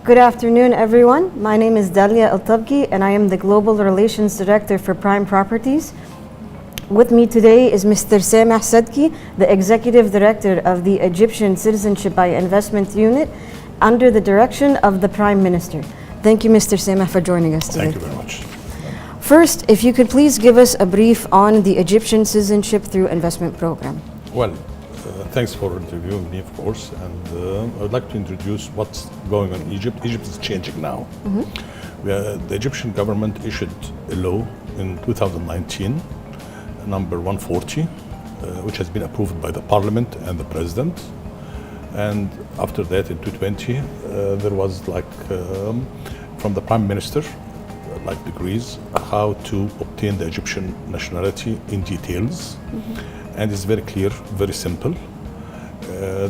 Good afternoon, everyone. My name is Dahlia El-Tobgy, and I am the Global Relations Director for Prime Properties. With me today is Mr. Sameh Sedky, the Executive Director of the Egyptian Citizenship by Investment Unit, under the direction of the Prime Minister. Thank you, Mr. Sameh, for joining us today. Thank you very much. First, if you could please give us a brief on the Egyptian Citizenship through Investment Program. Well, thanks for interviewing me, of course, and I would like to introduce what's going on in Egypt. Egypt is changing now. The Egyptian government issued a law in 2019, number 140, which has been approved by the parliament and the president. And after that, in 2020, there was from the prime minister, degrees how to obtain the Egyptian nationality in details. And it's very clear, very simple.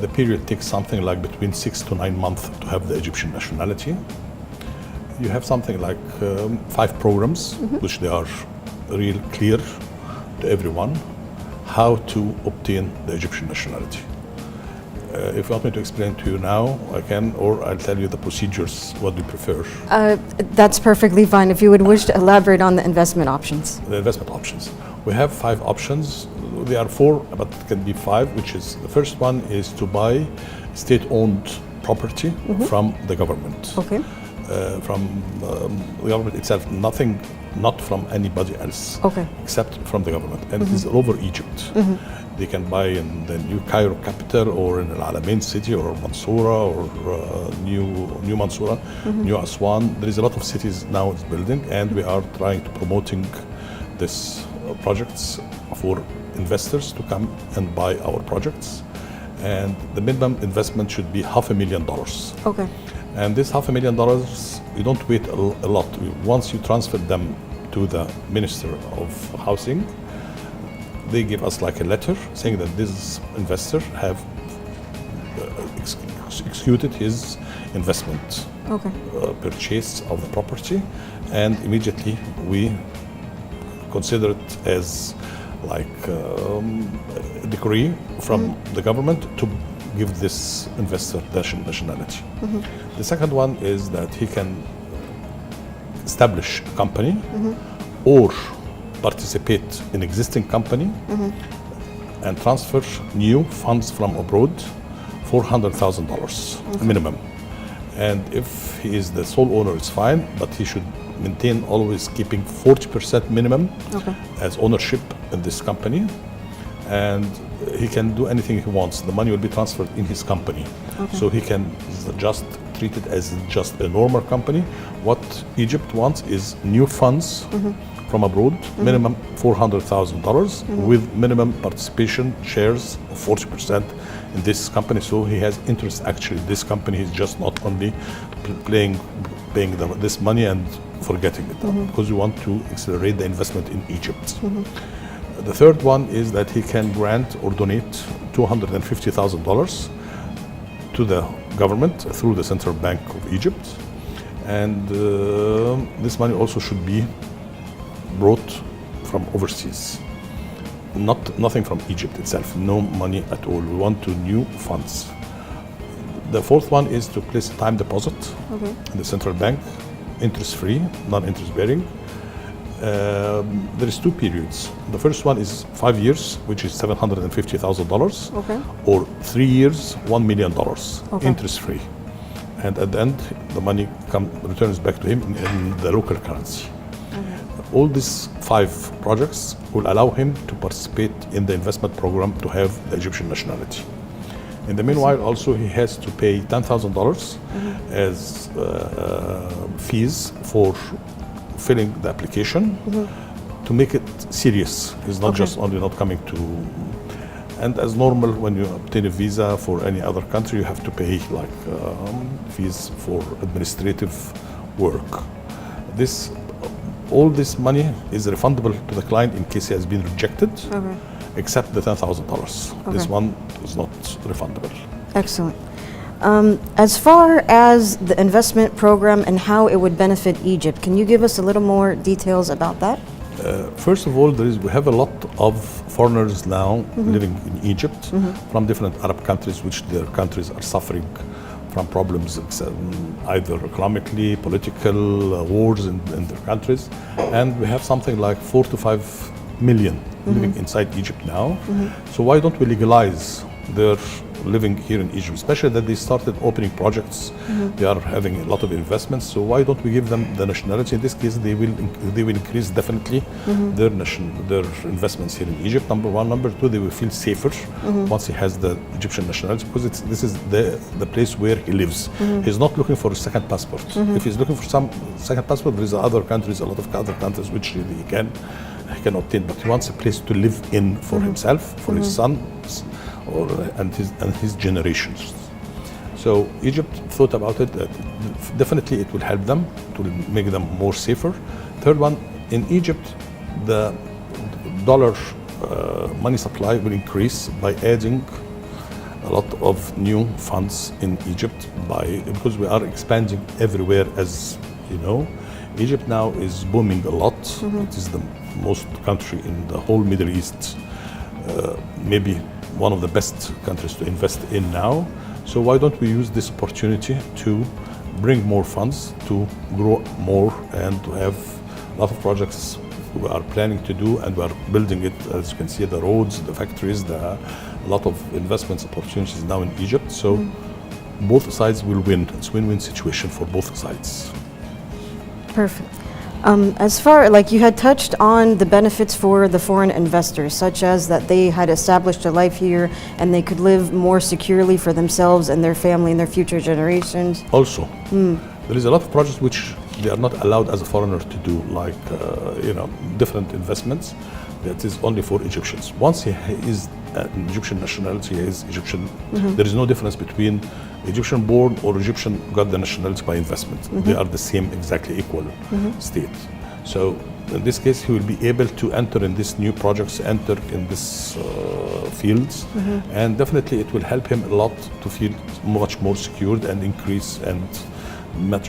The period takes something like between 6 to 9 months to have the Egyptian nationality. You have something like 5 programs, which they are real clear to everyone, how to obtain the Egyptian nationality. If you want me to explain to you now, I can, or I'll tell you the procedures, what do you prefer? That's perfectly fine. If you would wish to elaborate on the investment options. The investment options. We have 5 options. There are 4, but it can be 5, which is, the first one is to buy state-owned property from the government. Okay. From the government itself, not from anybody else, except from the government. And it is all over Egypt. They can buy in the new Cairo capital, or in Al Alamein city, or Mansoura, or New Mansoura, New Aswan. There is a lot of cities now it's building, and we are trying to promoting this projects for investors to come and buy our projects. And the minimum investment should be $500,000. Okay. And this $500,000, you don't wait a lot. Once you transfer them to the Minister of Housing, they give us like a letter saying that this investor have executed his investment purchase of the property, and immediately we consider it as a decree from the government to give this investor nationality. The second one is that he can establish a company or participate in existing company and transfer new funds from abroad, $400,000 minimum. And if he is the sole owner, it's fine, but he should maintain always keeping 40% minimum as ownership in this company. And he can do anything he wants. The money will be transferred in his company. So he can just treat it as just a normal company. What Egypt wants is new funds from abroad, minimum $400,000 with minimum participation shares of 40% in this company. So he has interest actually in this company. He's just not only paying this money and forgetting it, because we want to accelerate the investment in Egypt. The third one is that he can grant or donate $250,000 to the government through the Central Bank of Egypt. And this money also should be brought from overseas. Nothing from Egypt itself, no money at all. We want to new funds. The fourth one is to place a time deposit in the Central Bank, interest-free, non-interest bearing. There is 2 periods. The first one is 5 years, which is $750,000, or 3 years, $1 million, interest-free. And at the end, the money returns back to him in the local currency. All these 5 projects will allow him to participate in the investment program to have the Egyptian nationality. In the meanwhile, also he has to pay $10,000 as fees for filling the application to make it serious. It's not just only not coming to. And as normal, when you obtain a visa for any other country, you have to pay fees for administrative work. All this money is refundable to the client in case he has been rejected, except the $10,000. This one is not refundable. Excellent. As far as the investment program and how it would benefit Egypt, can you give us a little more details about that? First of all, we have a lot of foreigners now living in Egypt from different Arab countries, which their countries are suffering from problems, either economically, political, wars in their countries. And we have something like 4 to 5 million living inside Egypt now. So why don't we legalize their living here in Egypt, especially that they started opening projects. They are having a lot of investments, so why don't we give them the nationality? In this case, they will increase definitely their investments here in Egypt. Number one. Number two, they will feel safer once he has the Egyptian nationality, because this is the place where he lives. He's not looking for a second passport. If he's looking for some second passport, there is other countries, a lot of other countries which really he can obtain, but he wants a place to live in for himself, for his sons, and his generations. So Egypt thought about it. Definitely it will help them, to make them more safer. Third one, in Egypt, the dollar money supply will increase by adding a lot of new funds in Egypt, because we are expanding everywhere, as you know. Egypt now is booming a lot. It is the most country in the whole Middle East, maybe one of the best countries to invest in now. So why don't we use this opportunity to bring more funds, to grow more, and to have a lot of projects we are planning to do, and we are building it. As you can see, the roads, the factories, a lot of investment opportunities now in Egypt. So both sides will win. It's a win-win situation for both sides. Perfect. As far, like you had touched on the benefits for the foreign investors, such as that they had established a life here and they could live more securely for themselves and their family and their future generations. Also, there is a lot of projects which they are not allowed as a foreigner to do, like different investments. That is only for Egyptians. Once he is an Egyptian nationality, he is Egyptian. There is no difference between Egyptian born or Egyptian got the nationality by investment. They are the same, exactly equal state. So in this case, he will be able to enter in these new projects, enter in this fields, and definitely it will help him a lot to feel much more secured and increase, and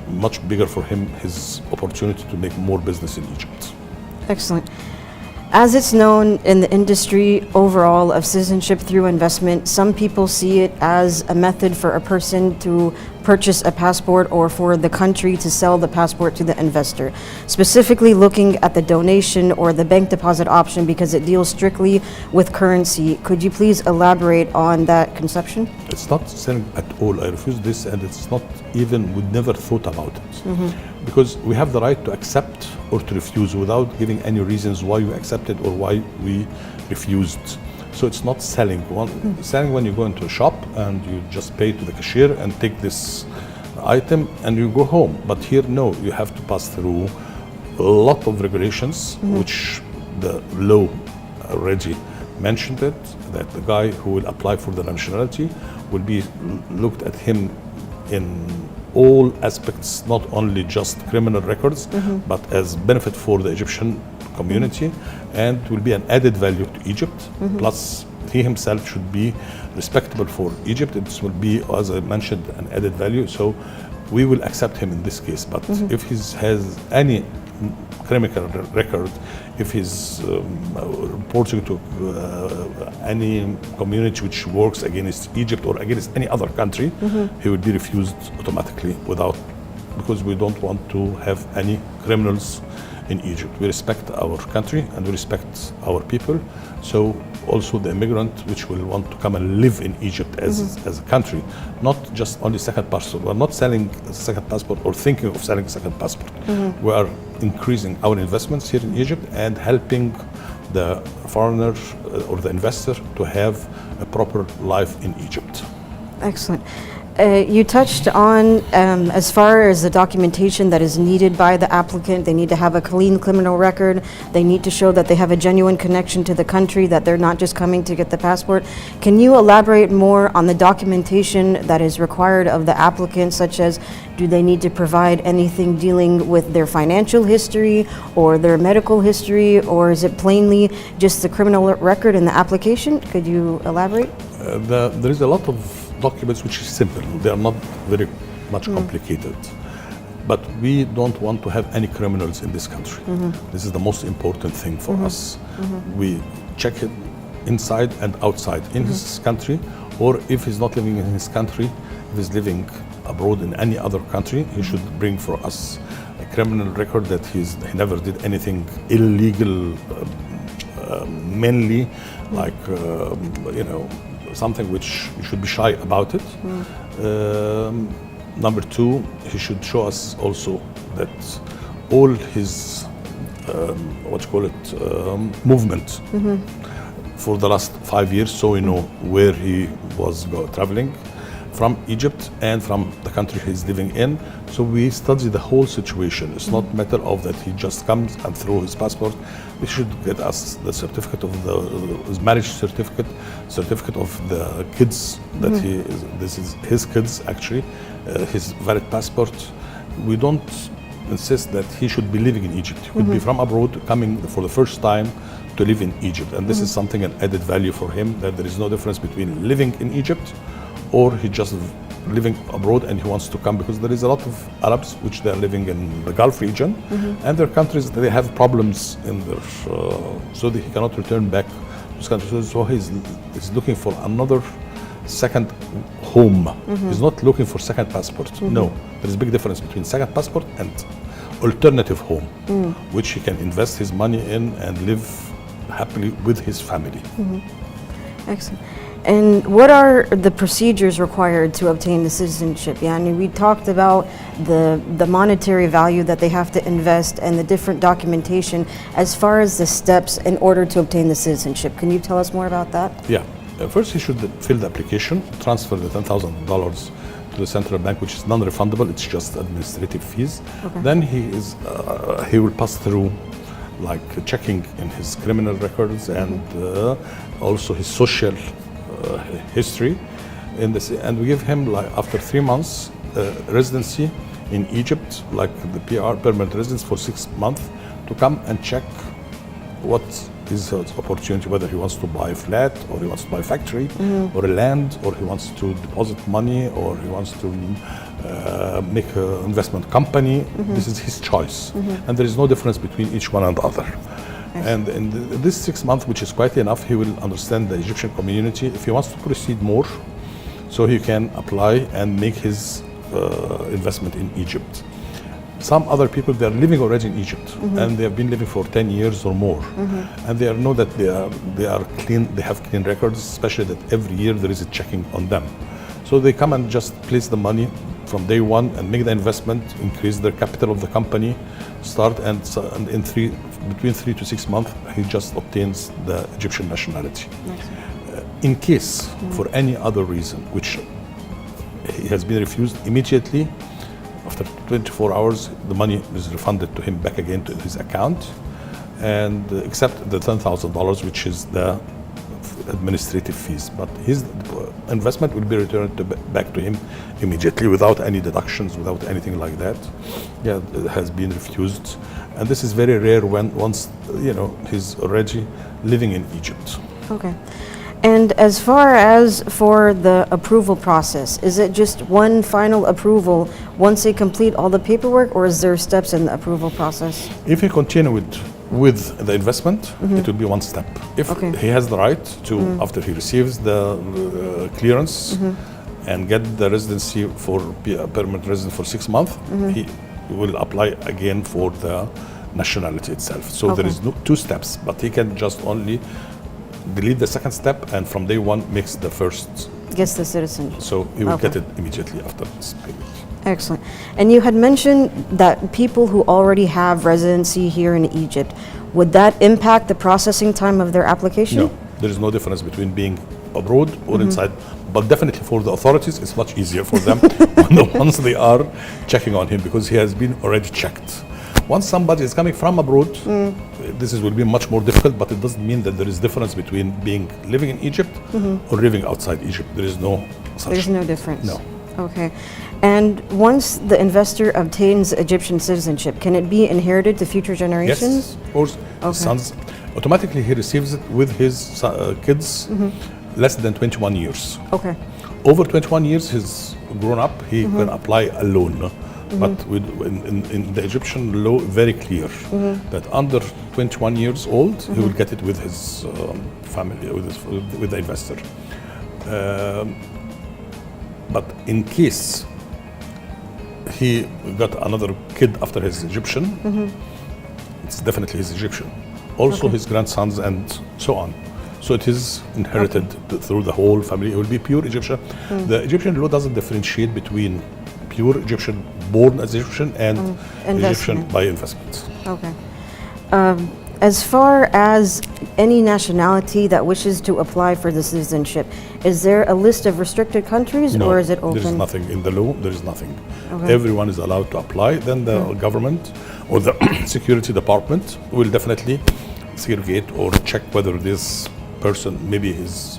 much bigger for him his opportunity to make more business in Egypt. Excellent. As it's known in the industry overall of citizenship through investment, some people see it as a method for a person to purchase a passport, or for the country to sell the passport to the investor. Specifically looking at the donation or the bank deposit option, because it deals strictly with currency. Could you please elaborate on that conception? It's not selling at all. I refuse this, and it's not even, we never thought about it. Because we have the right to accept or to refuse without giving any reasons why you accepted or why we refused. So it's not selling. Selling when you go into a shop and you just pay to the cashier and take this item and you go home. But here, no, you have to pass through a lot of regulations, which the law already mentioned it, that the guy who will apply for the nationality will be looked at him in all aspects, not only just criminal records, but as benefit for the Egyptian community, and will be an added value to Egypt. Plus, he himself should be respectable for Egypt. This will be, as I mentioned, an added value. So we will accept him in this case. But if he has any criminal record, if he's reporting to any community which works against Egypt or against any other country, he would be refused automatically, because we don't want to have any criminals in Egypt. We respect our country and we respect our people. So also the immigrant which will want to come and live in Egypt as a country, not just only second passport. We're not selling a second passport or thinking of selling a second passport. We are increasing our investments here in Egypt and helping the foreigner or the investor to have a proper life in Egypt. Excellent. You touched on, as far as the documentation that is needed by the applicant, they need to have a clean criminal record. They need to show that they have a genuine connection to the country, that they're not just coming to get the passport. Can you elaborate more on the documentation that is required of the applicant, such as, do they need to provide anything dealing with their financial history or their medical history, or is it plainly just the criminal record in the application? Could you elaborate? There is a lot of documents which is simple. They are not very much complicated. But we don't want to have any criminals in this country. This is the most important thing for us. We check it inside and outside, in his country, or if he's not living in his country, if he's living abroad in any other country, he should bring for us a criminal record that he never did anything illegal, mainly like something which you should be shy about it. Number two, he should show us also that all his movement for the last 5 years, so we know where he was traveling from Egypt and from the country he's living in. So we study the whole situation. It's not a matter of that he just comes and throw his passport. He should get us the certificate of his marriage certificate of the kids that this is his kids actually, his valid passport. We don't insist that he should be living in Egypt. He could be from abroad, coming for the first time to live in Egypt. And this is something, an added value for him, that there is no difference between living in Egypt or he just living abroad and he wants to come, because there is a lot of Arabs which they are living in the Gulf region and their countries, they have problems in their, so that he cannot return back to his country. So he's looking for another second home. He's not looking for second passport. No, there is a big difference between second passport and alternative home, which he can invest his money in and live happily with his family. Excellent. And what are the procedures required to obtain the citizenship? We talked about the monetary value that they have to invest and the different documentation as far as the steps in order to obtain the citizenship. Can you tell us more about that? Yeah. First, he should fill the application, transfer the $10,000 to the central bank, which is non-refundable. It's just administrative fees. Okay. Then he will pass through like checking in his criminal records and also his social history in this, and we give him like after 3 months residency in Egypt, like the PR, permanent residence, for 6 months to come and check what is his opportunity, whether he wants to buy a flat or he wants to buy a factory or a land, or he wants to deposit money, or he wants to make an investment company. This is his choice, and there is no difference between each one and the other. And in this 6 months, which is quite enough, he will understand the Egyptian community. If he wants to proceed more, so he can apply and make his investment in Egypt. Some other people, they are living already in Egypt, and they have been living for 10 years or more, and they know that they are clean. They have clean records, especially that every year there is a checking on them. So they come and just place the money from day one and make the investment, increase their capital of the company, start, and in between 3 to 6 months, he just obtains the Egyptian nationality. In case, for any other reason, which he has been refused, immediately, after 24 hours, the money is refunded to him back again to his account, and except the $10,000, which is the administrative fees. But his investment will be returned back to him immediately, without any deductions, without anything like that. Yeah, it has been refused. And this is very rare once he's already living in Egypt. Okay. And as far as for the approval process, is it just one final approval once they complete all the paperwork, or is there steps in the approval process? If he continue with the investment, it will be one step. If he has the right to, after he receives the clearance and get the residency for permanent residence for 6 months, he will apply again for the nationality itself. So there is no 2 steps, but he can just only delete the second step, and from day one makes the first. Gets the citizenship. So he will get it immediately after this period. Excellent. And you had mentioned that people who already have residency here in Egypt, would that impact the processing time of their application? No, there is no difference between being abroad or inside, but definitely for the authorities, it's much easier for them once they are checking on him, because he has been already checked. Once somebody is coming from abroad, this will be much more difficult, but it doesn't mean that there is difference between living in Egypt or living outside Egypt. There is no such. There's no difference. No. Okay. And once the investor obtains Egyptian citizenship, can it be inherited to future generations? Yes, of course. His sons, automatically he receives it with his kids less than 21 years. Okay. Over 21 years, he's grown up, he can apply alone. But in the Egyptian law, very clear that under 21 years old, he will get it with his family, with the investor. But in case he got another kid after his Egyptian, it's definitely his Egyptian. Also his grandsons and so on. So it is inherited through the whole family. It will be pure Egyptian. The Egyptian law doesn't differentiate between pure Egyptian, born as Egyptian, and Egyptian by investment. Okay. As far as any nationality that wishes to apply for the citizenship, is there a list of restricted countries, No, or is it open? there is nothing in the law. There is nothing. Okay. Everyone is allowed to apply. Then the government or the security department will definitely segregate or check whether this person maybe is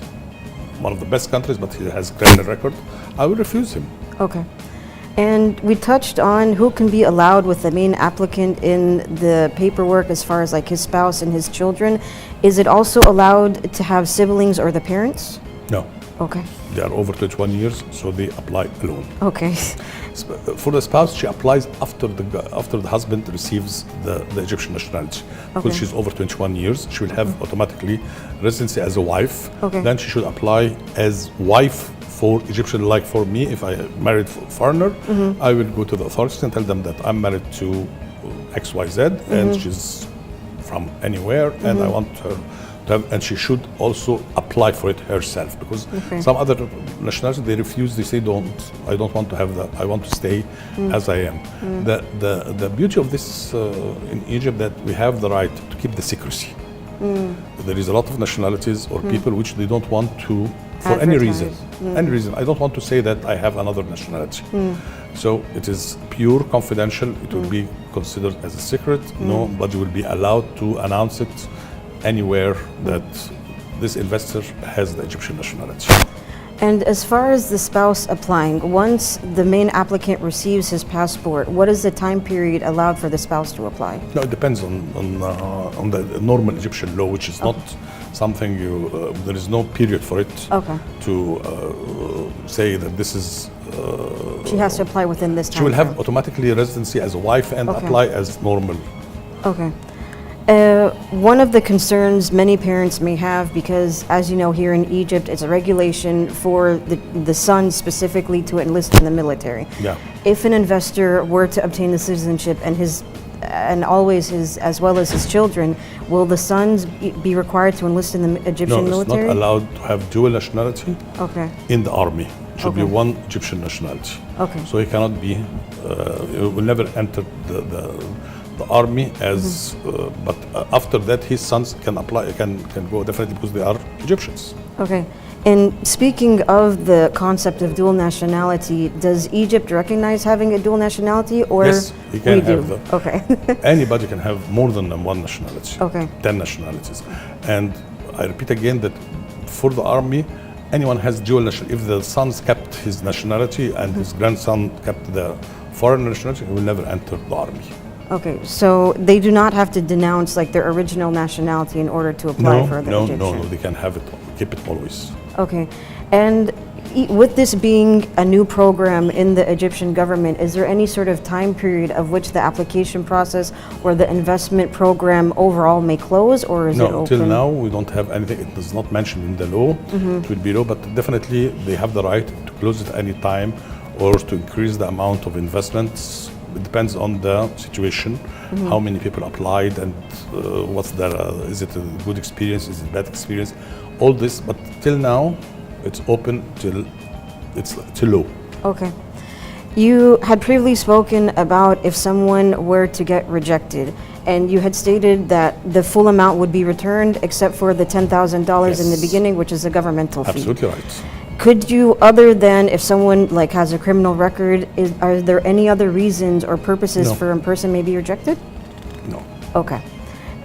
one of the best countries, but he has criminal record. I will refuse him. Okay. And we touched on who can be allowed with the main applicant in the paperwork as far as like his spouse and his children. Is it also allowed to have siblings or the parents? No. Okay. They are over 21 years, so they apply alone. Okay. For the spouse, she applies after the husband receives the Egyptian nationality. Because she's over 21 years, she will have automatically residency as a wife. Okay. Then she should apply as wife for Egyptian, like for me, if I married foreigner, I will go to the authorities and tell them that I'm married to XYZ and she's from anywhere and I want her to have, and she should also apply for it herself, because some other nationalities, they refuse, they say, I don't want to have that, I want to stay as I am. The beauty of this in Egypt, that we have the right to keep the secrecy. There is a lot of nationalities or people which they don't want to, for any reason. Any reason. I don't want to say that I have another nationality. So it is pure confidential. It will be considered as a secret. Nobody will be allowed to announce it anywhere that this investor has the Egyptian nationality. And as far as the spouse applying, once the main applicant receives his passport, what is the time period allowed for the spouse to apply? No, it depends on the normal Egyptian law, which is not something there is no period for it to say that this is. She has to apply within this time. She will have automatically residency as a wife and apply as normal. Okay. One of the concerns many parents may have, because as you know, here in Egypt, it's a regulation for the son specifically to enlist in the military. Yeah. If an investor were to obtain the citizenship and always as well as his children, will the sons be required to enlist in the Egyptian military? No, it's not allowed to have dual nationality in the army. It should be one Egyptian nationality. Okay. So he cannot be, he will never enter the army as, but after that his sons can apply, can go definitely, because they are Egyptians. Okay. And speaking of the concept of dual nationality, does Egypt recognize having a dual nationality, or yes, he can have do? that. Okay. Anybody can have more than one nationality. Okay. 10 nationalities. And I repeat again that for the army, anyone has dual nationality. If the sons kept his nationality and his grandson kept the foreign nationality, he will never enter the army. Okay, so they do not have to denounce like their original nationality in order to apply for the Egyptian? No, they can have it, keep it always. Okay, and with this being a new program in the Egyptian government, is there any sort of time period of which the application process or the investment program overall may close, or is it open? No, till now we don't have anything. It is not mentioned in the law. It will be law, but definitely they have the right to close it any time or to increase the amount of investments. It depends on the situation, how many people applied, and what's their, is it a good experience, is it a bad experience, all this. But till now, it's open till law. Okay. You had previously spoken about if someone were to get rejected, and you had stated that the full amount would be returned except for the $10,000 in the beginning, which is a governmental fee. Absolutely right. Could you, other than if someone like has a criminal record, are there any other reasons or purposes for a person may be rejected? No. Okay.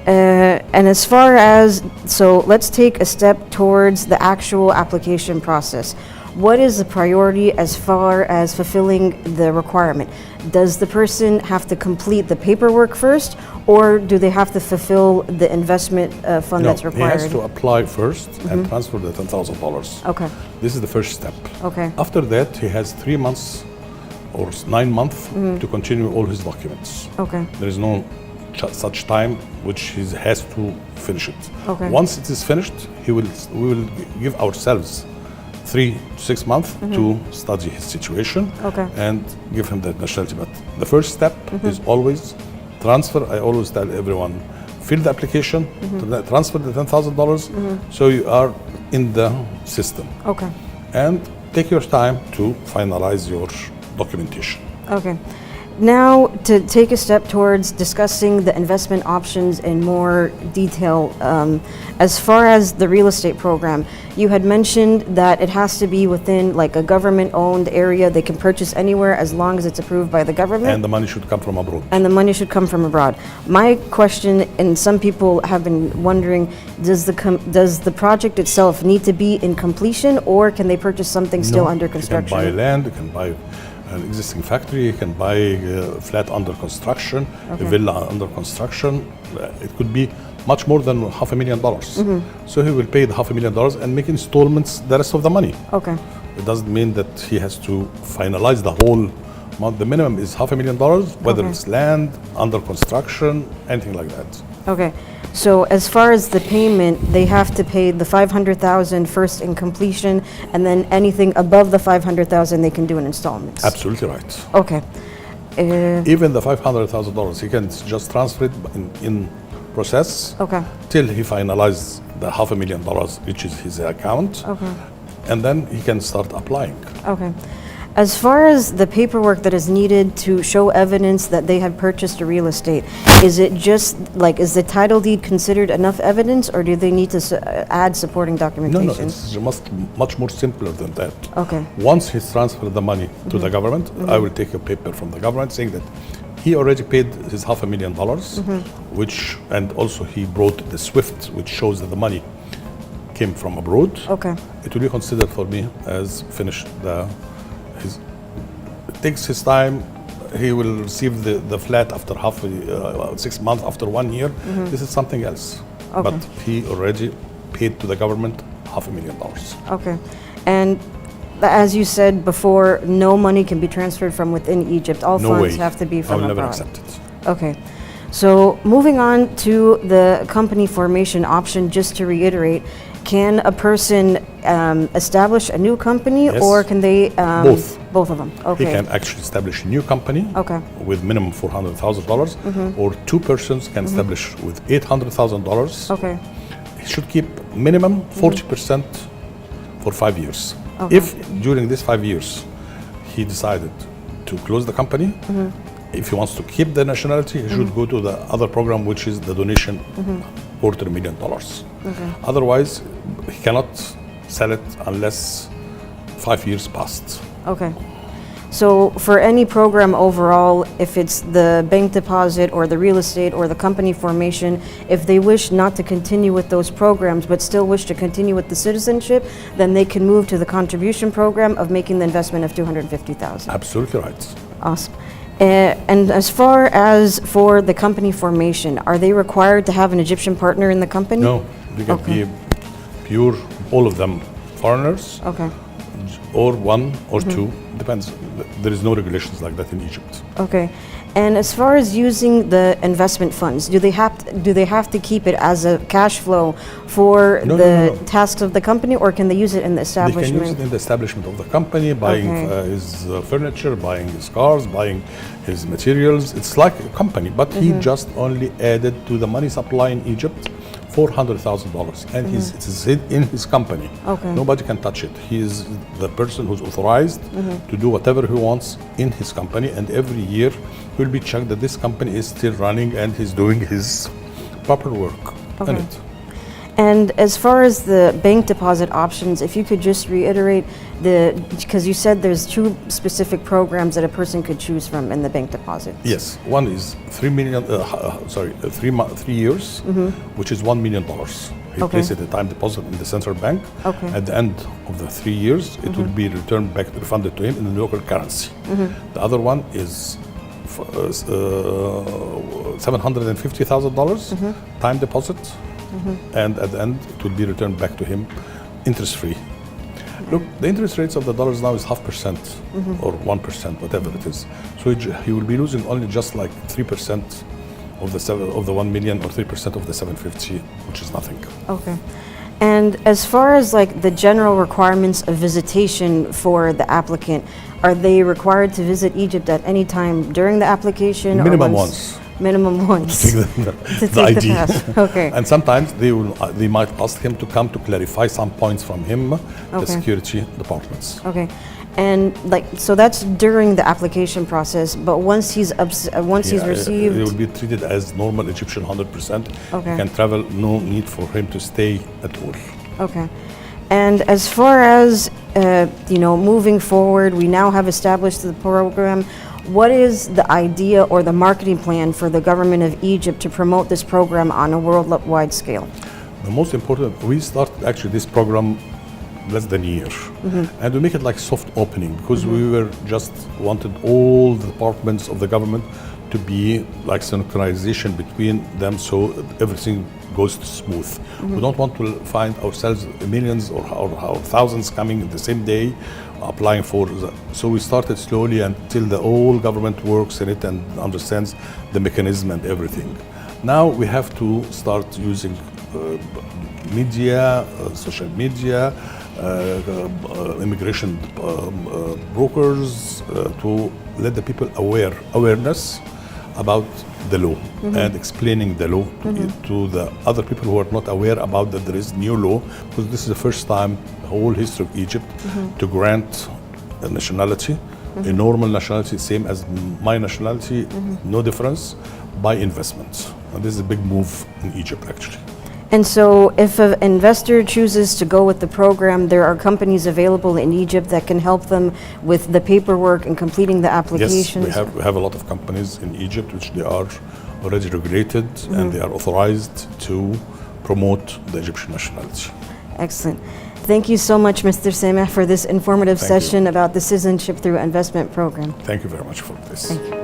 And as far as, so let's take a step towards the actual application process. What is the priority as far as fulfilling the requirement? Does the person have to complete the paperwork first, or do they have to fulfill the investment fund that's required? He has to apply first and transfer the $10,000. Okay. This is the first step. Okay. After that, he has 3 months or 9 months to continue all his documents. Okay. There is no such time which he has to finish it. Okay. Once it is finished, we will give ourselves 3 to 6 months to study his situation Okay. and give him the nationality. But the first step is always transfer. I always tell everyone, fill the application, transfer the $10,000 so you are in the system. Okay. And take your time to finalize your documentation. Okay. Now, to take a step towards discussing the investment options in more detail, as far as the real estate program, you had mentioned that it has to be within like a government-owned area. They can purchase anywhere as long as it's approved by the government. And the money should come from abroad. And the money should come from abroad. My question, and some people have been wondering, does the project itself need to be in completion, or can they purchase something still under construction? You can buy land, you can buy an existing factory, you can buy a flat under construction, a villa under construction. It could be much more than $500,000. So he will pay the $500,000 and make installments the rest of the money. Okay. It doesn't mean that he has to finalize the whole amount. The minimum is $500,000, whether it's land, under construction, anything like that. Okay. So as far as the payment, they have to pay the $500,000 first in completion, and then anything above the $500,000 they can do in installments. Absolutely right. Okay. Even the $500,000, he can just transfer it in process Okay. till he finalizes the $500,000 reaches his account, and then he can start applying. Okay. As far as the paperwork that is needed to show evidence that they have purchased a real estate, is it just like, is the title deed considered enough evidence, or do they need to add supporting documentation? No, it's much more simpler than that. Okay. Once he's transferred the money to the government, I will take a paper from the government saying that he already paid his $500,000, which, and also he brought the SWIFT, which shows that the money came from abroad. Okay. It will be considered for me as finished. It takes his time. He will receive the flat after 6 months, after 1 year. This is something else. Okay. But he already paid to the government $500,000. Okay. And as you said before, no money can be transferred from within Egypt. All No funds way. have to be I from will never abroad. accept it. Okay. So moving on to the company formation option, just to reiterate, can a person establish a new company, Yes. or can they Both. Both of them? Okay. He can actually establish a new company Okay. with minimum $400,000, or two persons can establish with $800,000. Okay. He should keep minimum 40% for 5 years. Okay. If during these 5 years he decided to close the company, if he wants to keep the nationality, he should go to the other program, which is the donation, $250,000. Okay. Otherwise, he cannot sell it unless 5 years passed. Okay. So for any program overall, if it's the bank deposit or the real estate or the company formation, if they wish not to continue with those programs but still wish to continue with the citizenship, then they can move to the contribution program of making the investment of $250,000. Absolutely right. Awesome. And as far as for the company formation, are they required to have an Egyptian partner in the company? No, they can Okay. be pure, all of them foreigners, Okay. or one or two, depends. There is no regulations like that in Egypt. Okay. And as far as using the investment funds, do they have to keep it as a cash flow for No, the no, no. tasks of the company, or can they use it in the They can establishment? use it in the establishment of the company, buying Okay. his furniture, buying his cars, buying his materials. It's like a company, but he just only added to the money supply in Egypt $400,000, and it is in his company. Okay. Nobody can touch it. He is the person who's authorized to do whatever he wants in his company, and every year will be checked that this company is still running and he's doing his proper work in it. And as far as the bank deposit options, if you could just reiterate because you said there's two specific programs that a person could choose from in the bank deposit. Yes, one is 3 years, which is $1 million. He Okay. places the time deposit in the central bank. Okay. At the end of the 3 years, it will be returned back, refunded to him in the local currency. The other one is $750,000 time deposit, and at the end it will be returned back to him interest free. Look, the interest rates of the dollars now is 0.5% or 1%, whatever it is. So he will be losing only just like 3% of the 1 million, or 3% of the 750, which is nothing. Okay. And as far as like the general requirements of visitation for the applicant, are they required to visit Egypt at any time during the application? Minimum once. Minimum once. To take To the take ID. the pass. Okay. And sometimes they might ask him to come to clarify some points from him, the Okay. security departments. Okay. And like, so that's during the application process, but once he's received. He will be treated as normal Egyptian 100%. Okay. He can travel, no need for him to stay at all. Okay. And as far as, moving forward, we now have established the program. What is the idea or the marketing plan for the government of Egypt to promote this program on a worldwide scale? The most important, we started actually this program less than a year. And we make it like soft opening because we were just wanted all the departments of the government to be like synchronization between them so everything goes smooth. We don't want to find ourselves millions or thousands coming the same day applying for so we started slowly until the whole government works in it and understands the mechanism and everything. Now we have to start using media, social media, immigration brokers to let the people awareness about the law and explaining the law to the other people who are not aware about that there is new law, because this is the first time the whole history of Egypt to grant a nationality, a normal nationality, same as my nationality, no difference, by investment. And this is a big move in Egypt actually. And so if an investor chooses to go with the program, there are companies available in Egypt that can help them with the paperwork and completing the applications? Yes, we have a lot of companies in Egypt which they are already regulated and they are authorized to promote the Egyptian nationality. Excellent. Thank you so much, Mr. Sameh, for this informative Thank you. session about the Citizenship Through Investment program. Thank you very much for this. Thank you.